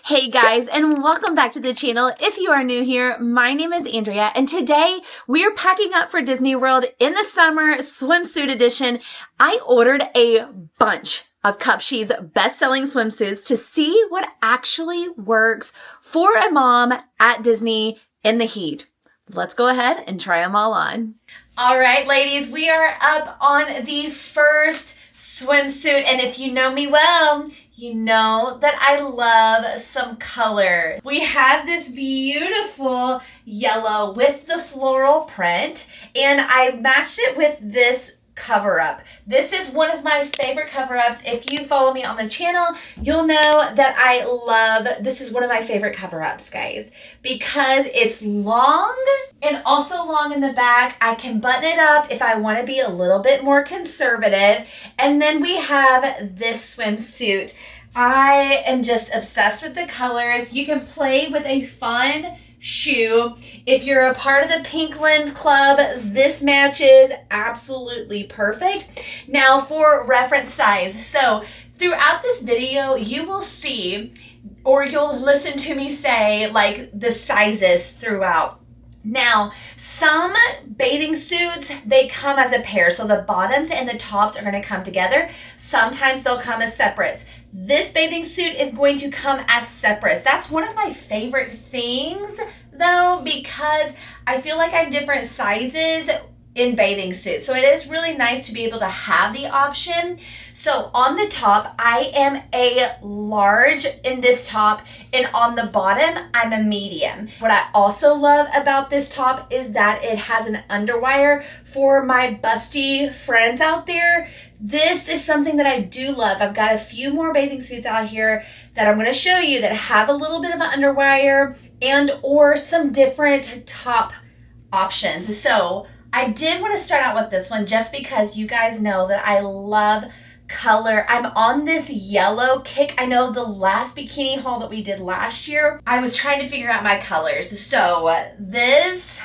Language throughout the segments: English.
Hey guys, and welcome back to the channel. If you are new here, my name is Andrea, and today we are packing up for Disney World in the summer swimsuit edition. I ordered a bunch of CUPSHE's best-selling swimsuits to see what actually works for a mom at Disney in the heat. Let's go ahead and try them all on. All right, ladies, we are up on the first swimsuit, and if you know me well, you know that I love some color. We have this beautiful yellow with the floral print, and I matched it with this Coverup. This is one of my favorite cover-ups. If you follow me on the channel, you'll know that I love, this is one of my favorite cover-ups, guys, because it's long and also long in the back. I can button it up if I want to be a little bit more conservative. And then we have this swimsuit. I am just obsessed with the colors. You can play with a fun shoe. If you're a part of the Pink Lens Club, this matches absolutely perfect. Now for reference size. So throughout this video, you will see, or you'll listen to me say like the sizes throughout. Now, some bathing suits, they come as a pair. So the bottoms and the tops are going to come together. Sometimes they'll come as separates. This bathing suit is going to come as separates. That's one of my favorite things though, because I feel like I have different sizes in bathing suits. So it is really nice to be able to have the option. So on the top, I am a large in this top, and on the bottom, I'm a medium. What I also love about this top is that it has an underwire for my busty friends out there. This is something that I do love. I've got a few more bathing suits out here that I'm going to show you that have a little bit of an underwire and or some different top options. So I did want to start out with this one just because you guys know that I love color. I'm on this yellow kick. I know the last bikini haul that we did last year, I was trying to figure out my colors. So this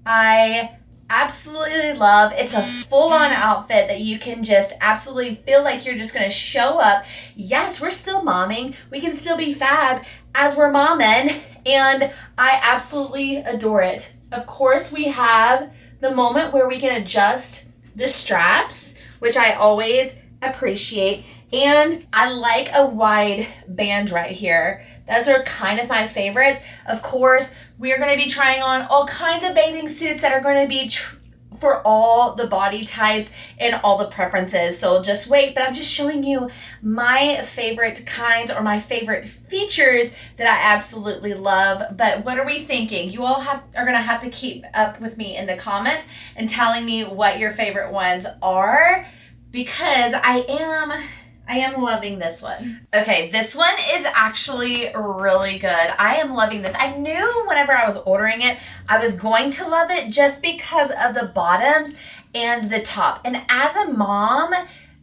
I absolutely love. It's a full-on outfit that you can just absolutely feel like you're just going to show up. Yes, we're still momming. We can still be fab as we're momming, and I absolutely adore it. Of course, we have the moment where we can adjust the straps, which I always appreciate. And I like a wide band right here. Those are kind of my favorites. Of course, we're going to be trying on all kinds of bathing suits that are going to be for all the body types and all the preferences. So just wait, but I'm just showing you my favorite kinds or my favorite features that I absolutely love. But what are we thinking? You all are going to have to keep up with me in the comments and telling me what your favorite ones are, because I am loving this one. Okay, this one is actually really good. I am loving this. I knew whenever I was ordering it, I was going to love it just because of the bottoms and the top. And as a mom,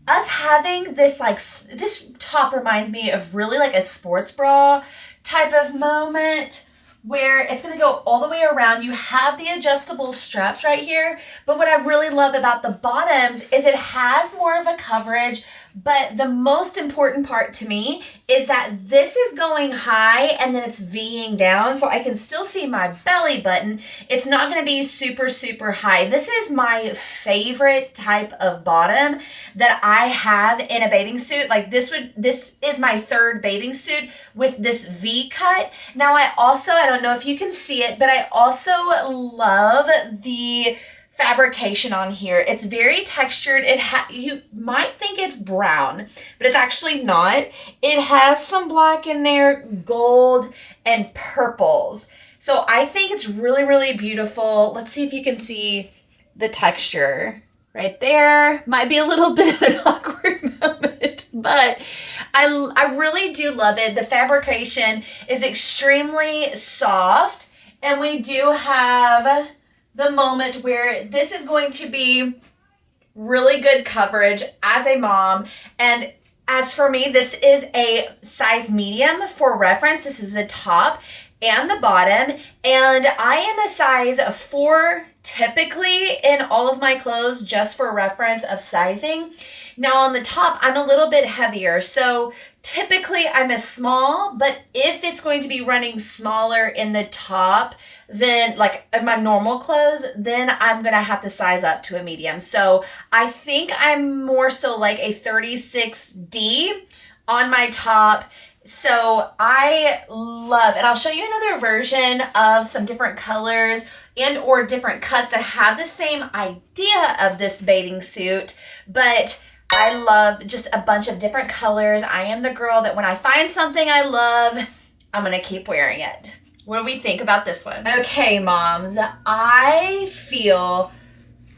us having this, like, this top reminds me of really like a sports bra type of moment where it's going to go all the way around. You have the adjustable straps right here. But what I really love about the bottoms is it has more of a coverage. But the most important part to me is that this is going high and then it's V'ing down, so I can still see my belly button. It's not going to be super, super high. This is my favorite type of bottom that I have in a bathing suit. Like this is my third bathing suit with this V cut. Now I don't know if you can see it, but I also love the fabrication on here. It's very textured. You might think it's brown, but it's actually not. It has some black in there, gold, and purples. So I think it's really, really beautiful. Let's see if you can see the texture right there. Might be a little bit of an awkward moment, but I really do love it. The fabrication is extremely soft, and we do have the moment where this is going to be really good coverage as a mom. And as for me, this is a size medium for reference. This is the top. and the bottom, and I am a size 4 typically in all of my clothes, just for reference of sizing. Now on the top, I'm a little bit heavier, so typically I'm a small, but if it's going to be running smaller in the top than like in my normal clothes, then I'm gonna have to size up to a medium. So I think I'm more so like a 36D on my top. So I love, and I'll show you another version of some different colors and or different cuts that have the same idea of this bathing suit, but I love just a bunch of different colors. I am the girl that when I find something I love, I'm gonna keep wearing it. What do we think about this one? Okay, moms, I feel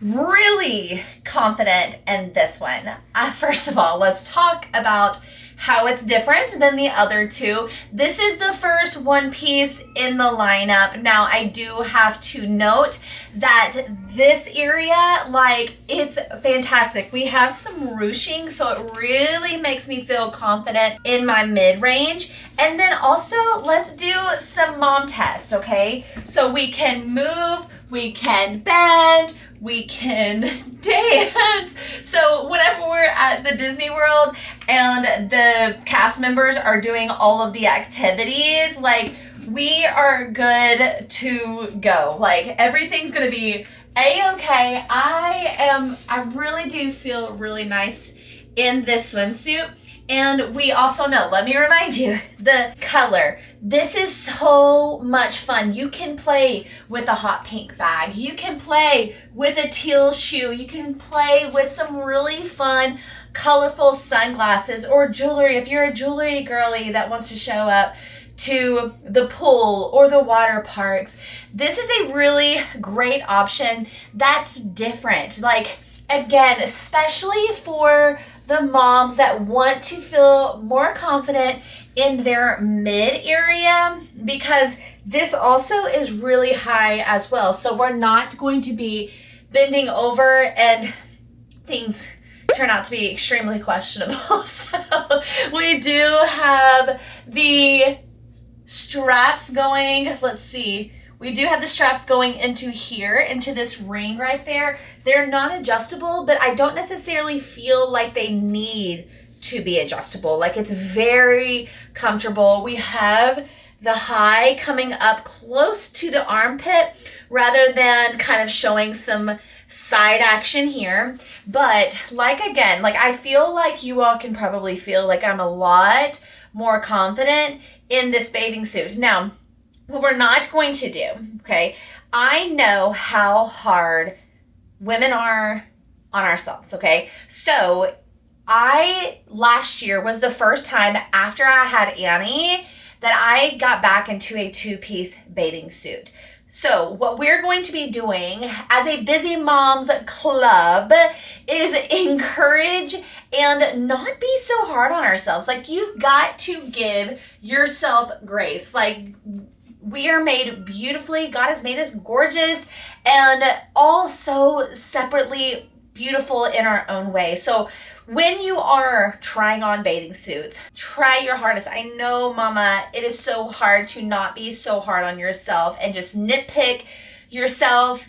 really confident in this one. First of all, let's talk about how it's different than the other two. This is the first one piece in the lineup. Now, I do have to note that this area, like, it's fantastic. We have some ruching, so it really makes me feel confident in my mid-range. And then also, let's do some mom tests, okay? So we can move, we can bend, we can dance. So whenever we're at the Disney World and the cast members are doing all of the activities, like, we are good to go. Like, everything's gonna be a-okay. I really do feel really nice in this swimsuit. And we also know, let me remind you, the color. This is so much fun. You can play with a hot pink bag. You can play with a teal shoe. You can play with some really fun, colorful sunglasses or jewelry. If you're a jewelry girly that wants to show up to the pool or the water parks, this is a really great option that's different. Like, again, especially for the moms that want to feel more confident in their mid area, because this also is really high as well. So we're not going to be bending over and things turn out to be extremely questionable. So we do have the straps going, let's see. We do have the straps going into here, into this ring right there. They're not adjustable, but I don't necessarily feel like they need to be adjustable. Like, it's very comfortable. We have the high coming up close to the armpit rather than kind of showing some side action here. But like, again, like, I feel like you all can probably feel like I'm a lot more confident in this bathing suit. Now, what we're not going to do, okay, I know how hard women are on ourselves, okay? So last year was the first time after I had Annie that I got back into a 2-piece bathing suit. So what we're going to be doing as a Busy Moms Club is encourage and not be so hard on ourselves. Like, you've got to give yourself grace. Like, we are made beautifully. God has made us gorgeous and also separately beautiful in our own way. So when you are trying on bathing suits, try your hardest. I know, mama, it is so hard to not be so hard on yourself and just nitpick yourself.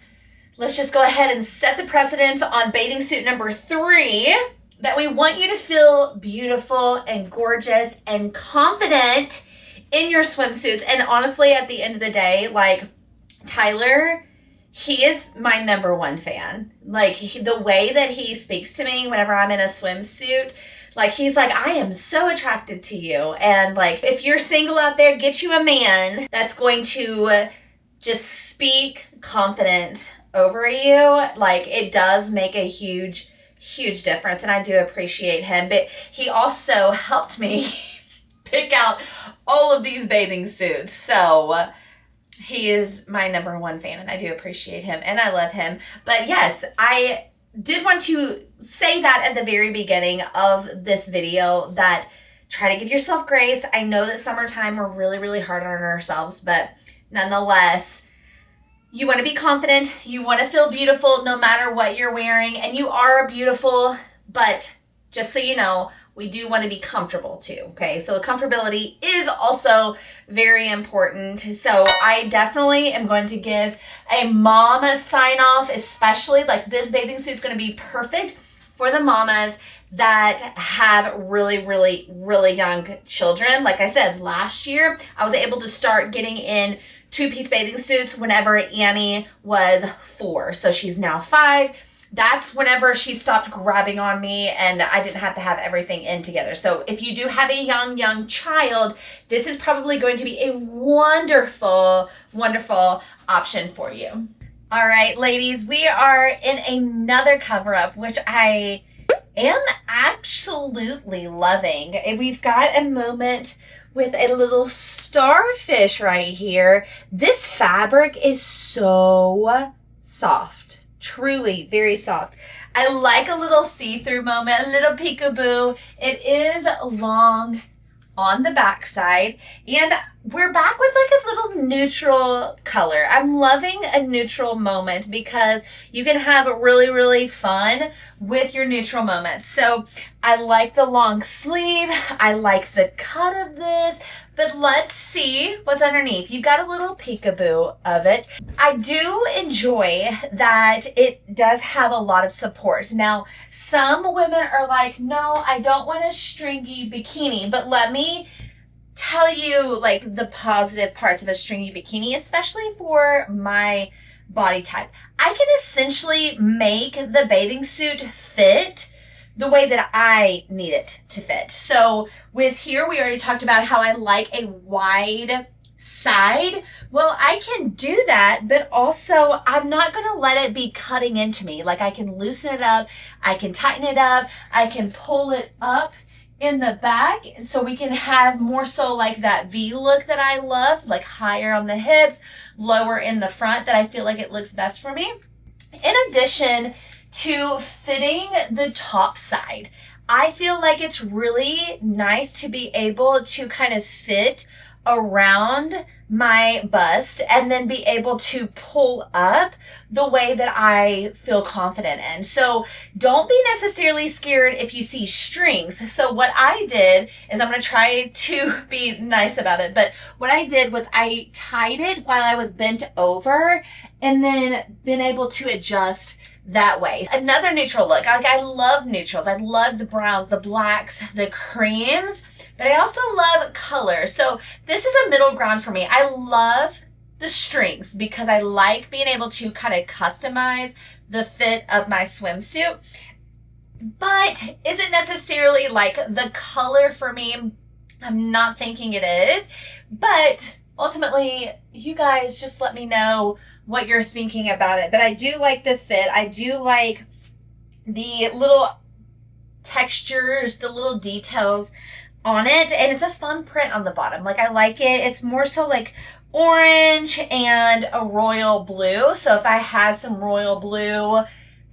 Let's just go ahead and set the precedence on bathing suit number 3, that we want you to feel beautiful and gorgeous and confident in your swimsuits. And honestly, at the end of the day, like, Tyler, he is my number 1 fan. Like, the way that he speaks to me whenever I'm in a swimsuit, like, he's like, I am so attracted to you. And like, if you're single out there, get you a man that's going to just speak confidence over you. Like, it does make a huge difference, and I do appreciate him. But he also helped me pick out all of these bathing suits. So he is my number 1 fan, and I do appreciate him, and I love him. But yes, I did want to say that at the very beginning of this video, that try to give yourself grace. I know that summertime, we're really hard on ourselves, but nonetheless, you want to be confident. You want to feel beautiful no matter what you're wearing, and you are beautiful. But just so you know, we do want to be comfortable too, okay? So comfortability is also very important. So I definitely am going to give a mom sign off, especially like this bathing suit's going to be perfect for the mamas that have really, really, really young children. Like I said, last year, I was able to start getting in two-piece bathing suits whenever Annie was 4. So she's now 5. That's whenever she stopped grabbing on me and I didn't have to have everything in together. So if you do have a young child, this is probably going to be a wonderful, wonderful option for you. All right, ladies, we are in another cover-up, which I am absolutely loving. We've got a moment with a little starfish right here. This fabric is so soft, truly very soft. I like a little see-through moment, a little peekaboo. It is long on the back side, and we're back with like a little neutral color. I'm loving a neutral moment because you can have really, really fun with your neutral moments. So I like the long sleeve. I like the cut of this, but let's see what's underneath. You got a little peekaboo of it. I do enjoy that it does have a lot of support. Now, some women are like, no, I don't want a stringy bikini, but let me tell you like the positive parts of a stringy bikini, especially for my body type. I can essentially make the bathing suit fit the way that I need it to fit. So with here, we already talked about how I like a wide side. Well, I can do that, but also I'm not gonna let it be cutting into me. Like I can loosen it up, I can tighten it up, I can pull it up in the back, and so we can have more so like that V look that I love, like higher on the hips, lower in the front, that I feel like it looks best for me. In addition to fitting the top side, I feel like it's really nice to be able to kind of fit around my bust and then be able to pull up the way that I feel confident in. So don't be necessarily scared if you see strings. So what I did is, I'm going to try to be nice about it, but what I did was I tied it while I was bent over and then been able to adjust that way. Another neutral look. Like I love neutrals. I love the browns, the blacks, the creams, but I also love color. So this is a middle ground for me. I love the strings because I like being able to kind of customize the fit of my swimsuit, but is it necessarily like the color for me? I'm not thinking it is, but ultimately you guys just let me know what you're thinking about it. But I do like the fit. I do like the little textures, the little details on it, and it's a fun print on the bottom. Like I like it. It's more so like orange and a royal blue. So if I had some royal blue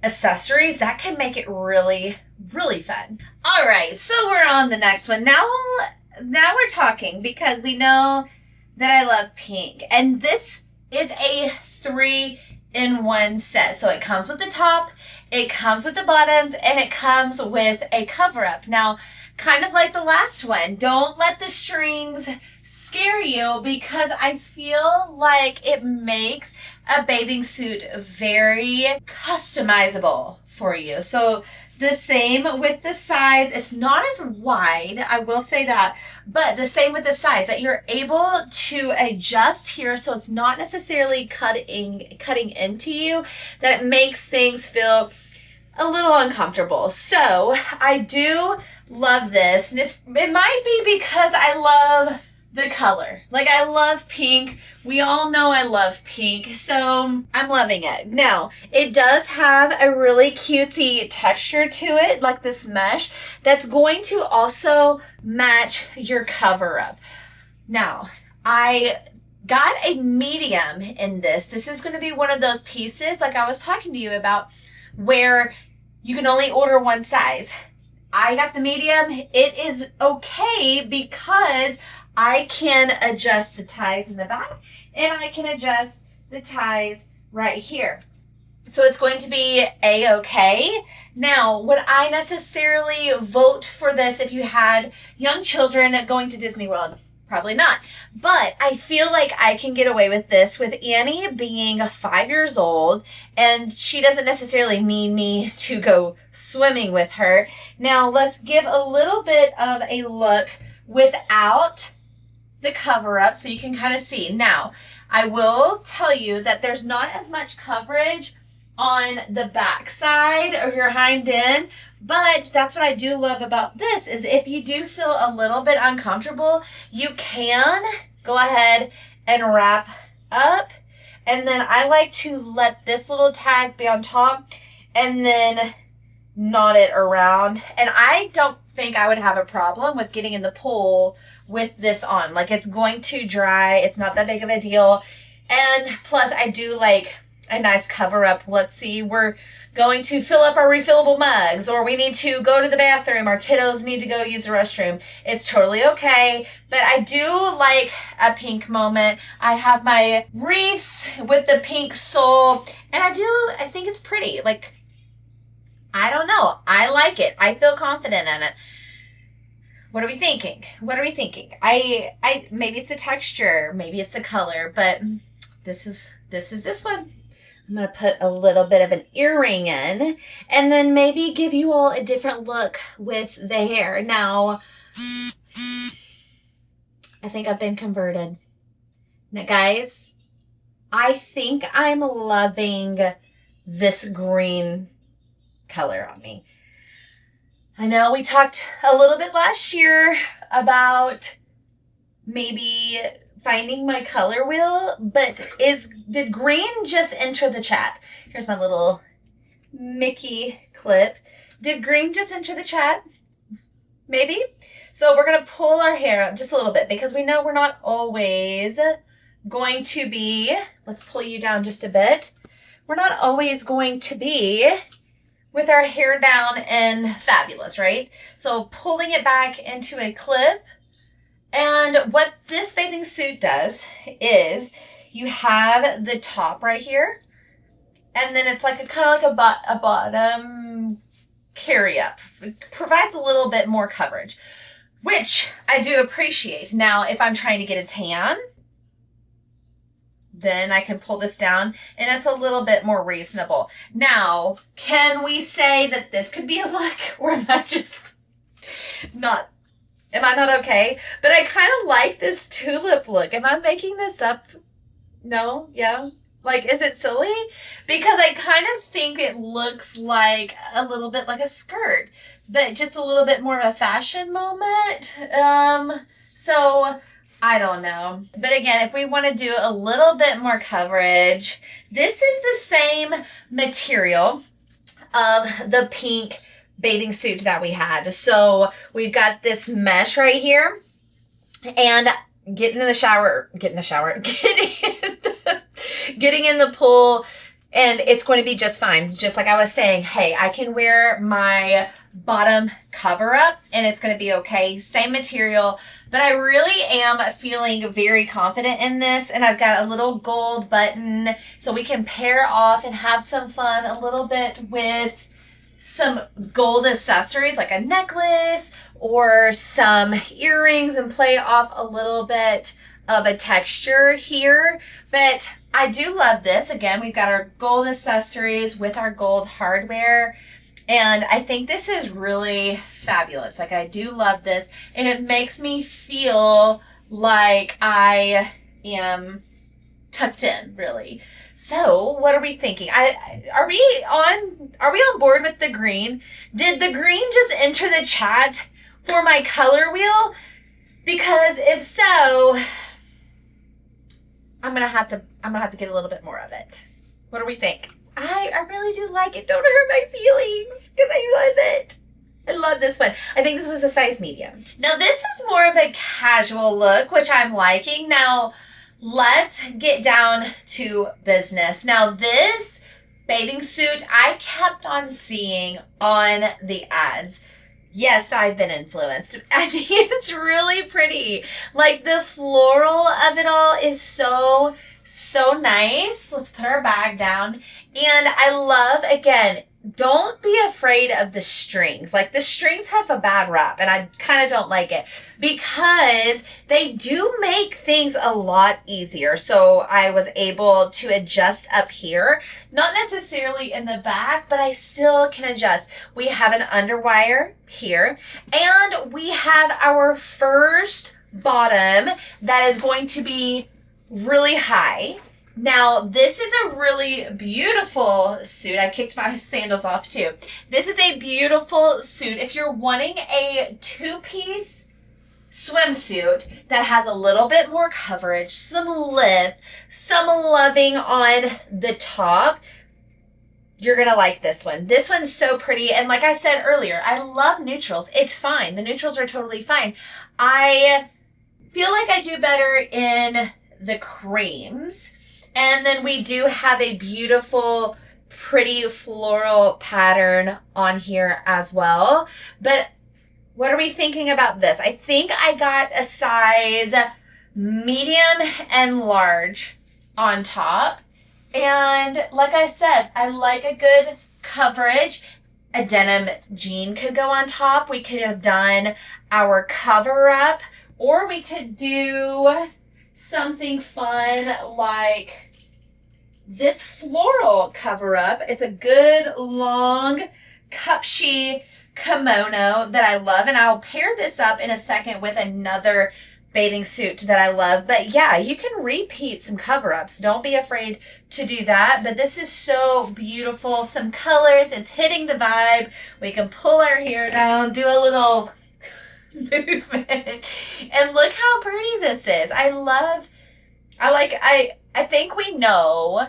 accessories, that can make it really, really fun. All right, so we're on the next one. Now we're talking, because we know that I love pink, and this is a 3-in-1 set. So it comes with the top, it comes with the bottoms, and it comes with a cover-up. Now, kind of like the last one, don't let the strings scare you, because I feel like it makes a bathing suit very customizable for you. So the same with the sides. It's not as wide, I will say that, but the same with the sides, that you're able to adjust here so it's not necessarily cutting into you, that makes things feel a little uncomfortable. So I do love this, and it might be because I love the color. Like I love pink. We all know I love pink, so I'm loving it. Now, it does have a really cutesy texture to it, like this mesh, that's going to also match your cover up. Now, I got a medium in this. This is going to be one of those pieces, like I was talking to you about, where you can only order one size. I got the medium. It is okay because I can adjust the ties in the back, and I can adjust the ties right here. So it's going to be A-okay. Now, would I necessarily vote for this if you had young children going to Disney World? Probably not. But I feel like I can get away with this with Annie being 5 years old, and she doesn't necessarily need me to go swimming with her. Now, let's give a little bit of a look without the cover up so you can kind of see. Now, I will tell you that there's not as much coverage on the back side or your hind end, but that's what I do love about this is if you do feel a little bit uncomfortable, you can go ahead and wrap up, and then I like to let this little tag be on top and then knot it around. And I don't think I would have a problem with getting in the pool with this on. Like, it's going to dry, it's not that big of a deal, and plus I do like a nice cover up. Let's see, we're going to fill up our refillable mugs, or we need to go to the bathroom, our kiddos need to go use the restroom. It's totally okay, but I do like a pink moment. I have my reefs with the pink sole, and I think it's pretty. Like, I don't know, I like it. I feel confident in it. What are we thinking? What are we thinking? I maybe it's the texture, maybe it's the color, but this is this one. I'm going to put a little bit of an earring in, and then maybe give you all a different look with the hair. Now, I think I've been converted. Now, guys, I think I'm loving this green color on me. I know we talked a little bit last year about maybe finding my color wheel, but did green just enter the chat? Here's my little Mickey clip. Did green just enter the chat? Maybe. So we're going to pull our hair up just a little bit because we know we're not always going to be, let's pull you down just a bit. We're not always going to be with our hair down and fabulous, right? So pulling it back into a clip. And what this bathing suit does is you have the top right here, and then it's like a kind of like a bottom carry up. It provides a little bit more coverage, which I do appreciate. Now, if I'm trying to get a tan, then I can pull this down and it's a little bit more reasonable. Now, can we say that this could be a look, or am I just not? Am I not okay? But I kind of like this tulip look. Am I making this up? No? Yeah? Like, is it silly? Because I kind of think it looks like a little bit like a skirt, but just a little bit more of a fashion moment. So I don't know. But again, if we want to do a little bit more coverage, this is the same material of the pink bathing suit that we had. So we've got this mesh right here, and getting in the pool, and it's going to be just fine. Just like I was saying, hey, I can wear my bottom cover up and it's going to be okay. Same material, but I really am feeling very confident in this, and I've got a little gold button so we can pair off and have some fun a little bit with some gold accessories like a necklace or some earrings and play off a little bit of a texture here. But I do love this. Again, we've got our gold accessories with our gold hardware, and I think this is really fabulous. Like, I do love this, and it makes me feel like I am tucked in, really. So what are we thinking? Are we on board with the green? Did the green just enter the chat for my color wheel? Because if so, I'm gonna have to get a little bit more of it. What do we think? I really do like it. Don't hurt my feelings, because I love it. I love this one. I think this was a size medium. Now this is more of a casual look, which I'm liking. Now, let's get down to business. Now, this bathing suit I kept on seeing on the ads. Yes, I've been influenced. I think it's really pretty. Like, the floral of it all is so So nice. Let's put our bag down. And I love, again, don't be afraid of the strings. Like, the strings have a bad rap, and I kind of don't like it because they do make things a lot easier. So I was able to adjust up here, not necessarily in the back, but I still can adjust. We have an underwire here, and we have our first bottom that is going to be really high. Now, this is a really beautiful suit. I kicked my sandals off too. This is a beautiful suit. If you're wanting a two-piece swimsuit that has a little bit more coverage, some lift, some loving on the top, you're going to like this one. This one's so pretty. And like I said earlier, I love neutrals. It's fine. The neutrals are totally fine. I feel like I do better in the creams. And then we do have a beautiful, pretty floral pattern on here as well. But what are we thinking about this? I think I got a size medium and large on top. And like I said, I like a good coverage. A denim jean could go on top. We could have done our Coverup, or we could do something fun like this floral Coverup. It's a good long CUPSHE kimono that I love, and I'll pair this up in a second with another bathing suit that I love. But yeah, you can repeat some Coverups. Don't be afraid to do that. But this is so beautiful. Some colors. It's hitting the vibe. We can pull our hair down, do a little movement, and look how pretty this is. I think we know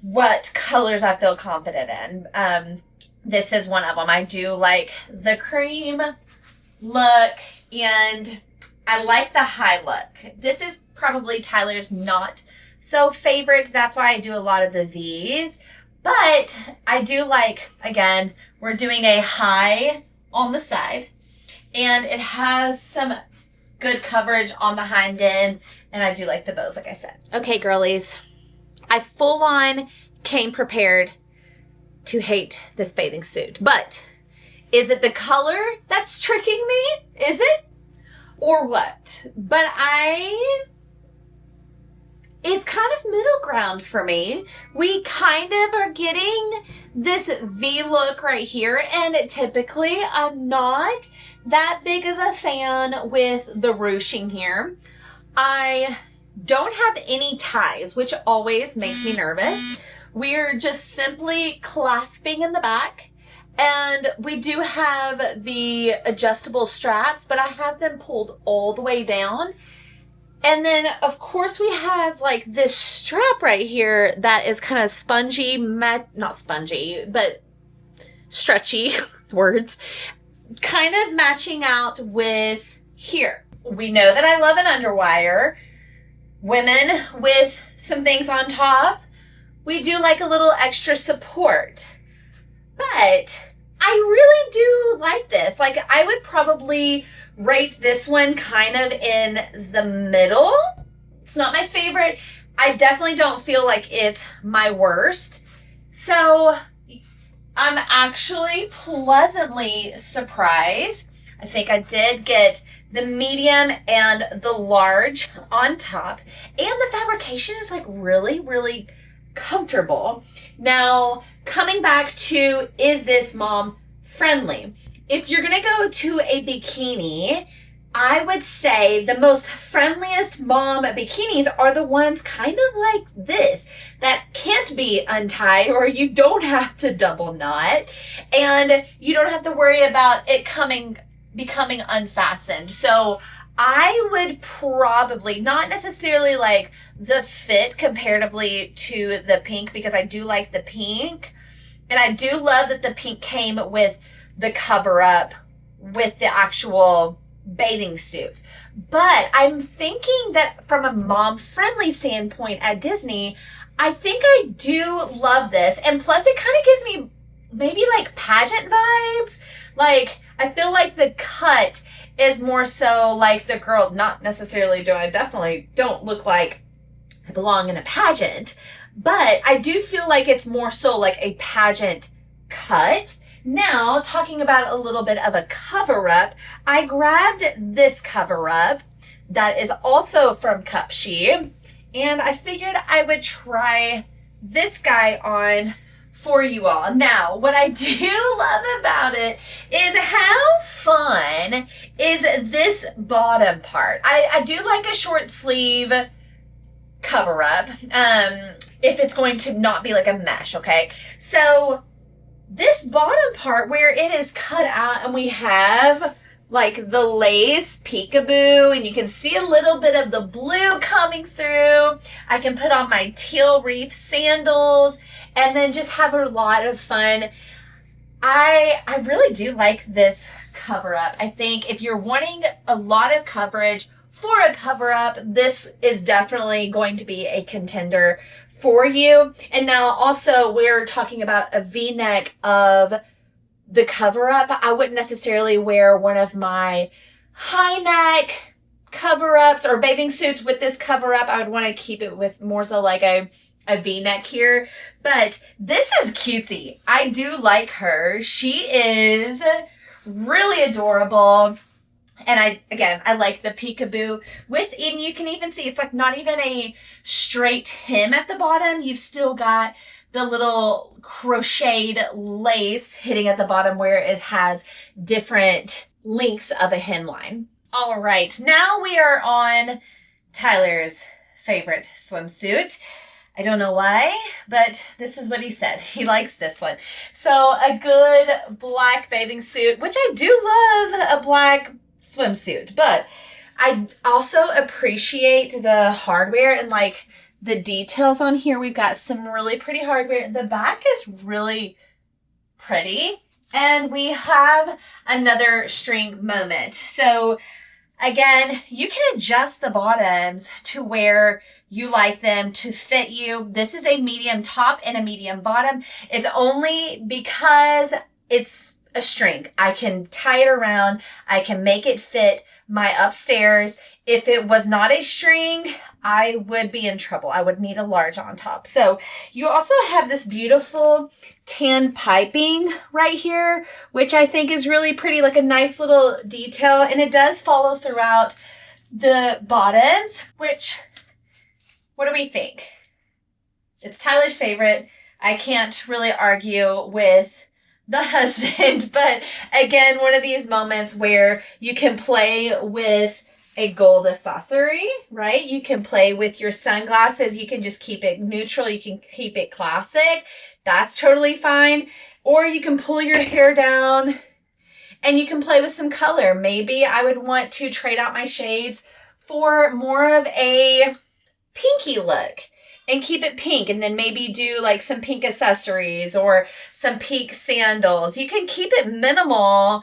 what colors I feel confident in. This is one of them. I do like the cream look, and I like the high look. This is probably Tyler's not so favorite. That's why I do a lot of the V's. But I do like, again, we're doing a high on the side, and it has some good coverage on the hind end, and I do like the bows, like I said. Okay, girlies, I full on came prepared to hate this bathing suit. But is it the color that's tricking me? Is it? Or what? But it's kind of middle ground for me. We kind of are getting this V look right here, and typically I'm not that big of a fan with the ruching here. I don't have any ties, which always makes me nervous. We're just simply clasping in the back, and we do have the adjustable straps, but I have them pulled all the way down. And then, of course, we have like this strap right here that is kind of spongy, not spongy, but stretchy, words, kind of matching out with here. We know that I love an underwire. Women with some things on top, we do like a little extra support. But I really do like this. Like, I would probably rate this one kind of in the middle. It's not my favorite. I definitely don't feel like it's my worst. So I'm actually pleasantly surprised. I think I did get the medium and the large on top. And the fabrication is like really, really comfortable. Now, coming back to, is this mom friendly? If you're going to go to a bikini, I would say the most friendliest mom bikinis are the ones kind of like this that can't be untied, or you don't have to double knot, and you don't have to worry about it becoming unfastened. So I would probably, not necessarily like the fit comparatively to the pink, because I do like the pink, and I do love that the pink came with the Coverup with the actual bathing suit. But I'm thinking that from a mom-friendly standpoint at Disney, I think I do love this. And plus, it kind of gives me maybe like pageant vibes. Like, I feel like the cut is more so like the girl, not necessarily I definitely don't look like I belong in a pageant, but I do feel like it's more so like a pageant cut. Now, talking about a little bit of a cover-up, I grabbed this cover-up that is also from CUPSHE, and I figured I would try this guy on for you all. Now, what I do love about it is how fun is this bottom part. I do like a short sleeve cover up if it's going to not be like a mesh, okay? So this bottom part where it is cut out and we have like the lace peekaboo, and you can see a little bit of the blue coming through. I can put on my teal reef sandals and then just have a lot of fun. I really do like this cover up. I think if you're wanting a lot of coverage for a cover up, this is definitely going to be a contender for you. And now also we're talking about a V-neck of the cover up. I wouldn't necessarily wear one of my high neck cover ups or bathing suits with this cover up. I would want to keep it with more so like a V-neck here, but this is cutesy. I do like her. She is really adorable. And I like the peekaboo and you can even see it's like not even a straight hem at the bottom. You've still got the little crocheted lace hitting at the bottom where it has different lengths of a hemline. All right, now we are on Tyler's favorite swimsuit. I don't know why, but this is what he said. He likes this one. So a good black bathing suit, which I do love a black swimsuit, but I also appreciate the hardware and like the details on here. We've got some really pretty hardware. The back is really pretty, and we have another string moment. So again, you can adjust the bottoms to where you like them to fit you. This is a medium top and a medium bottom. It's only because it's a string. I can tie it around. I can make it fit my upstairs. If it was not a string, I would be in trouble. I would need a large on top. So you also have this beautiful tan piping right here, which I think is really pretty, like a nice little detail. And it does follow throughout the bottoms, which, what do we think? It's Tyler's favorite. I can't really argue with the husband, but again, one of these moments where you can play with a gold accessory, right? You can play with your sunglasses. You can just keep it neutral. You can keep it classic. That's totally fine. Or you can pull your hair down and you can play with some color. Maybe I would want to trade out my shades for more of a pinky look and keep it pink, and then maybe do like some pink accessories or some pink sandals. You can keep it minimal,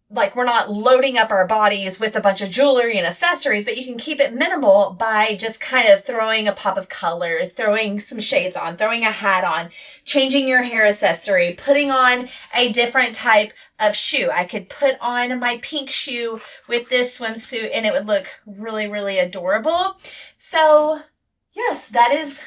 like we're not loading up our bodies with a bunch of jewelry and accessories, but you can keep it minimal by just kind of throwing a pop of color, throwing some shades on, throwing a hat on, changing your hair accessory, putting on a different type of shoe. I could put on my pink shoe with this swimsuit and it would look really, really adorable. So yes,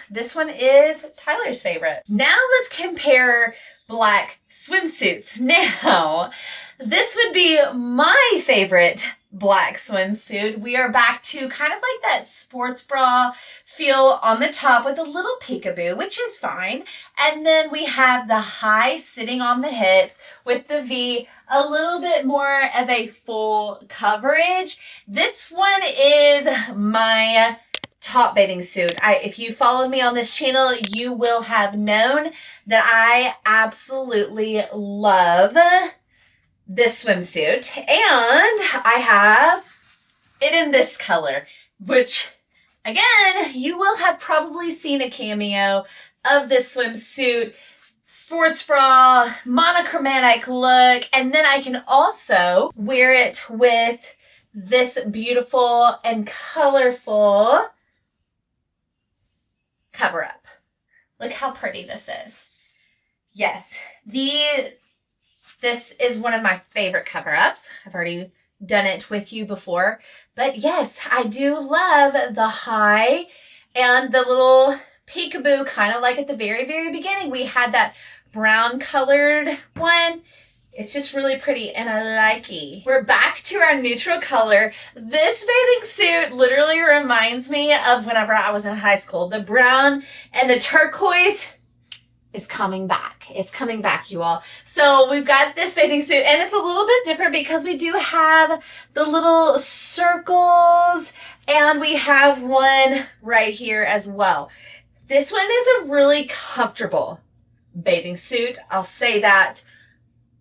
this one is Tyler's favorite. Now let's compare black swimsuits. Now, this would be my favorite black swimsuit. We are back to kind of like that sports bra feel on the top with a little peekaboo, which is fine. And then we have the high sitting on the hips with the V, a little bit more of a full coverage. This one is my top bathing suit. If you followed me on this channel, you will have known that I absolutely love this swimsuit, and I have it in this color, which again, you will have probably seen a cameo of this swimsuit, sports bra, monochromatic look, and then I can also wear it with this beautiful and colorful cover up. Look how pretty this is. Yes, this is one of my favorite cover ups. I've already done it with you before, but yes, I do love the high And the little peekaboo, kind of like at the very, very beginning, we had that brown colored one. It's just really pretty and I like it. We're back to our neutral color. This bathing suit literally reminds me of whenever I was in high school. The brown and the turquoise is coming back. It's coming back, you all. So we've got this bathing suit and it's a little bit different because we do have the little circles and we have one right here as well. This one is a really comfortable bathing suit. I'll say that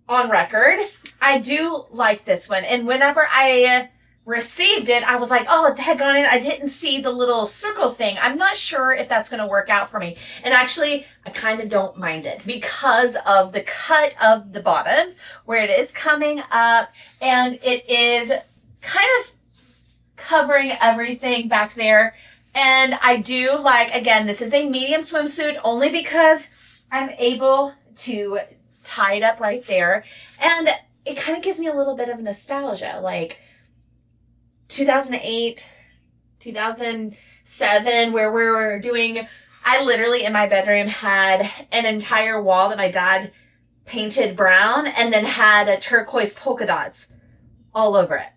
on record. I do like this one. And whenever I received it, I was like, oh, daggone it, I didn't see the little circle thing. I'm not sure if that's going to work out for me. And actually, I kind of don't mind it because of the cut of the bottoms where it is coming up and it is kind of covering everything back there. And I do like, again, this is a medium swimsuit only because I'm able to tie it up right there. And it kind of gives me a little bit of nostalgia, like 2008, 2007, where we were doing, I literally in my bedroom had an entire wall that my dad painted brown and then had a turquoise polka dots all over it.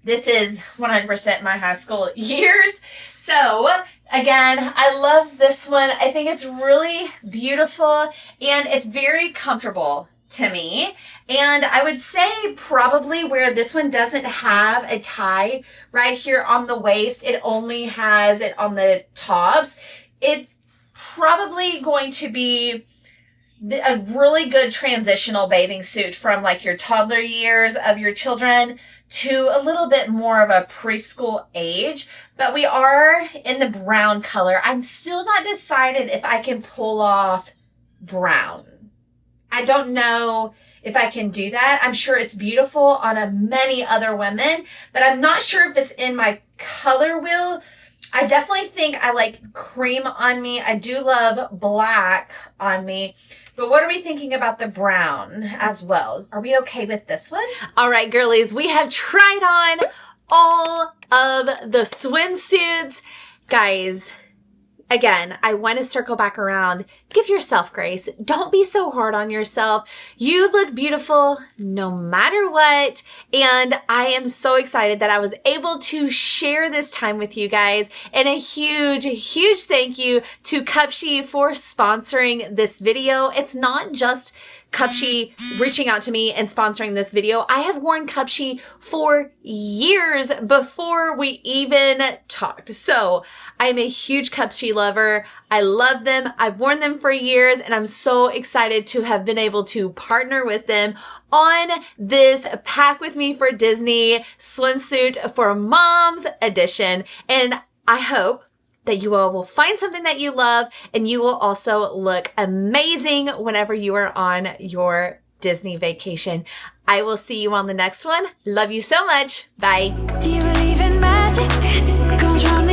This is 100% my high school years. So again, I love this one. I think it's really beautiful and it's very comfortable to me. And I would say probably where this one doesn't have a tie right here on the waist, it only has it on the tops. It's probably going to be a really good transitional bathing suit from like your toddler years of your children to a little bit more of a preschool age, but we are in the brown color. I'm still not decided if I can pull off brown. I don't know if I can do that. I'm sure it's beautiful on many other women, but I'm not sure if it's in my color wheel. I definitely think I like cream on me. I do love black on me. But what are we thinking about the brown as well? Are we okay with this one? All right, girlies, we have tried on all of the swimsuits. Guys, again, I want to circle back around. Give yourself grace. Don't be so hard on yourself. You look beautiful no matter what. And I am so excited that I was able to share this time with you guys. And a huge, huge thank you to CUPSHE for sponsoring this video. It's not just CUPSHE reaching out to me and sponsoring this video. I have worn CUPSHE for years before we even talked. So I'm a huge CUPSHE lover. I love them. I've worn them for years and I'm so excited to have been able to partner with them on this Pack With Me for Disney swimsuit for moms edition. And I hope that you all will find something that you love and you will also look amazing whenever you are on your Disney vacation. I will see you on the next one. Love you so much. Bye. Do you believe in magic? Comes from